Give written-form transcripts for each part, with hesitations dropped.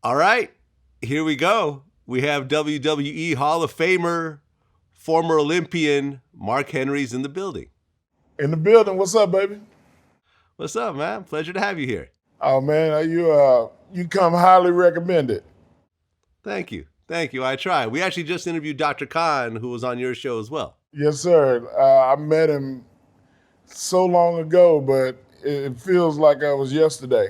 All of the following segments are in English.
All right, here we go. We have WWE Hall of Famer, former Olympian Mark Henry's in the building. In the building. What's up, baby? What's up, man? Pleasure to have you here. Oh man, you come highly recommended. Thank you. Thank you. I try. We actually just interviewed Dr. Khan, who was on your show as well. Yes, sir. I met him so long ago, but it feels like I was yesterday.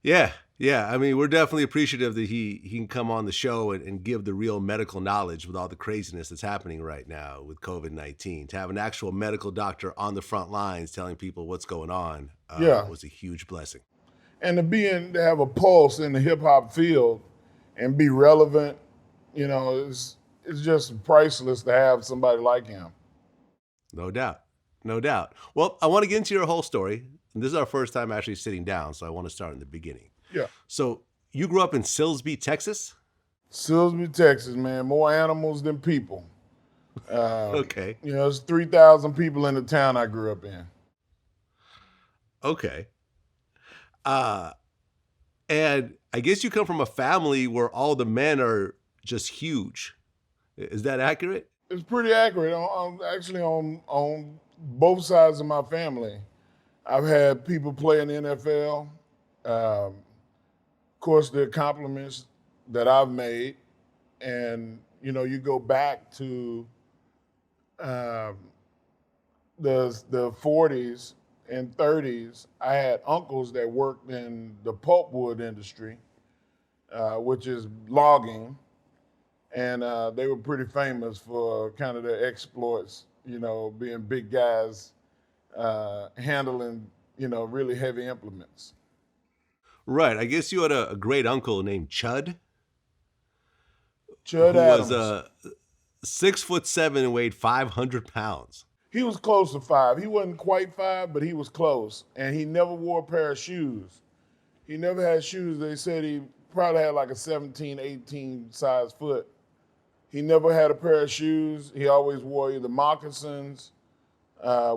Yeah. Yeah. I mean, we're definitely appreciative that he can come on the show and give the real medical knowledge with all the craziness that's happening right now with COVID-19. To have an actual medical doctor on the front lines telling people what's going on Yeah, was a huge blessing. and to have a pulse in the hip hop field and be relevant, it's just priceless to have somebody like him. No doubt. No doubt. Well, I want to get into your whole story. And this is our first time actually sitting down, so I want to start in the beginning. Yeah, So you grew up in Silsbee, Texas? Silsbee, Texas, man. More animals than people. Okay. There's 3,000 people in the town I grew up in. Okay. Uh, and I guess you come from a family where all the men are just huge. Is that accurate? It's pretty accurate. Actually on both sides of my family. I've had people play in the NFL. Of course, the accomplishments that I've made, and you go back to um, the 40s and 30s. I had uncles that worked in the pulpwood industry, which is logging, and they were pretty famous for kind of their exploits. Being big guys, handling really heavy implements. Right. I guess you had a great uncle named Chud, Chud who was Adams. 6'7" and weighed 500 pounds. He was close to five. He wasn't quite five, but he was close. And he never wore a pair of shoes. He never had shoes. They said he probably had like a 17, 18 size foot. He never had a pair of shoes. He always wore either mocassins,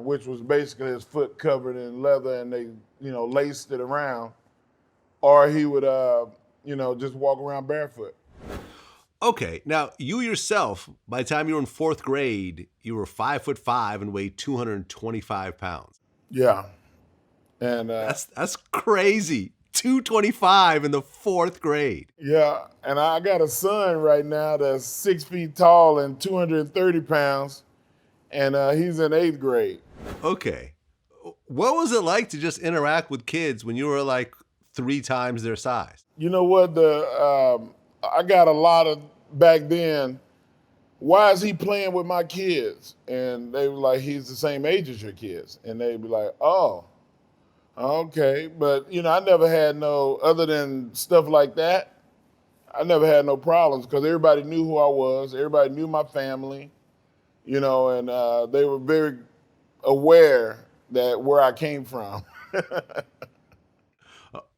which was basically his foot covered in leather and they, laced it around, or he would, just walk around barefoot. Okay. Now, you yourself, by the time you were in fourth grade, you were 5'5" and weighed 225 pounds. Yeah. And That's crazy. 225 in the fourth grade. yeah, and I got a son right now that's 6 feet tall and 230 pounds, and he's in eighth grade. Okay. What was it like to just interact with kids when you were like 3 times their size? You know what? I got a lot of back then. Why is he playing with my kids? And they were like, he's the same age as your kids, and they'd be like, oh, okay. But I never had no other than stuff like that. I never had no problems because everybody knew who I was. Everybody knew my family, and they were very aware that where I came from.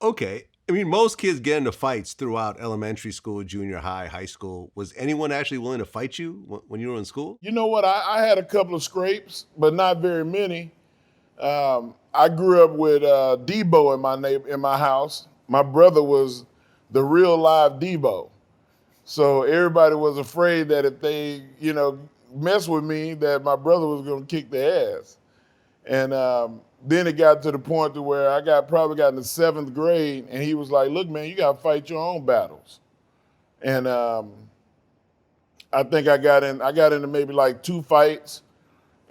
Okay. I mean, most kids get into fights throughout elementary school, junior high, high school. Was anyone actually willing to fight you when you were in school? You know what? I had a couple of scrapes, but not very many. I grew up with Debo in my house. My brother was the real live Debo, so everybody was afraid that if they, mess with me, that my brother was going to kick their ass. And then it got to the point to where probably got in the seventh grade, and he was like, "Look, man, you got to fight your own battles." And I think I got into maybe like 2 fights,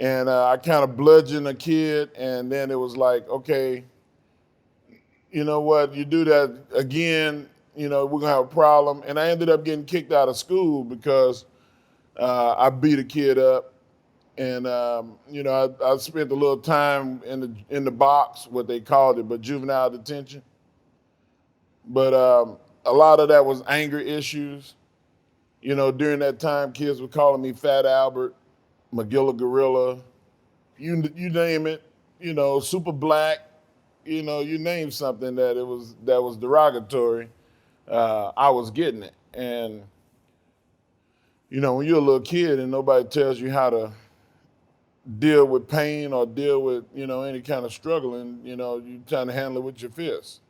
and I kind of bludgeoned a kid, and then it was like, okay, you know what? You do that again, we're gonna have a problem. And I ended up getting kicked out of school because I beat a kid up, and I spent a little time in the box, what they called it, but juvenile detention. But a lot of that was anger issues. During that time, kids were calling me Fat Albert, Magilla Gorilla, you name it, super black, you name something that was derogatory, I was getting it. And when you're a little kid and nobody tells you how to deal with pain or deal with any kind of struggle, and you trying to handle it with your fists.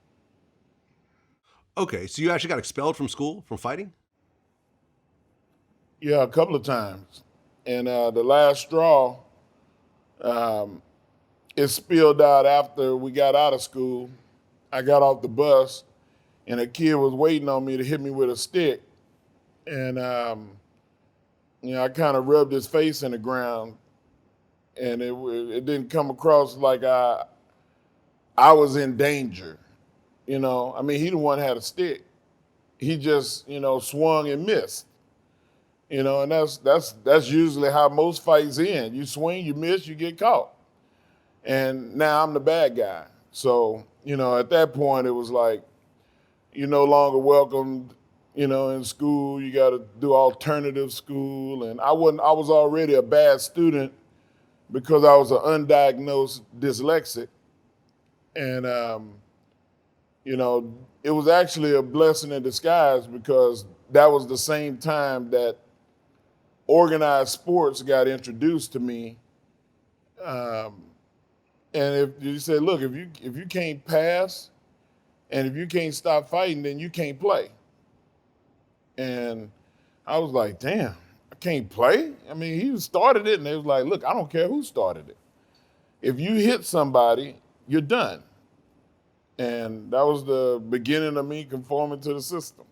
Okay, so you actually got expelled from school from fighting? Yeah, a couple of times. And the last straw, um, it spilled out after we got out of school. I got off the bus, and a kid was waiting on me to hit me with a stick. And, I kind of rubbed his face in the ground, and it didn't come across like I was in danger. I mean, he the one had a stick. He just, swung and missed. And that's usually how most fights end. You swing, you miss, you get caught. And now I'm the bad guy. So, at that point it was like, you're no longer welcome, in school. You got to do alternative school. And I was already a bad student because I was an undiagnosed dyslexic. And, it was actually a blessing in disguise because that was the same time that organized sports got introduced to me. Um, and if you say, look, if you can't pass and if you can't stop fighting, then you can't play. And I was like, damn, I can't play? I mean, he started it, and they was like, look, I don't care who started it. If you hit somebody, you're done. And that was the beginning of me conforming to the system.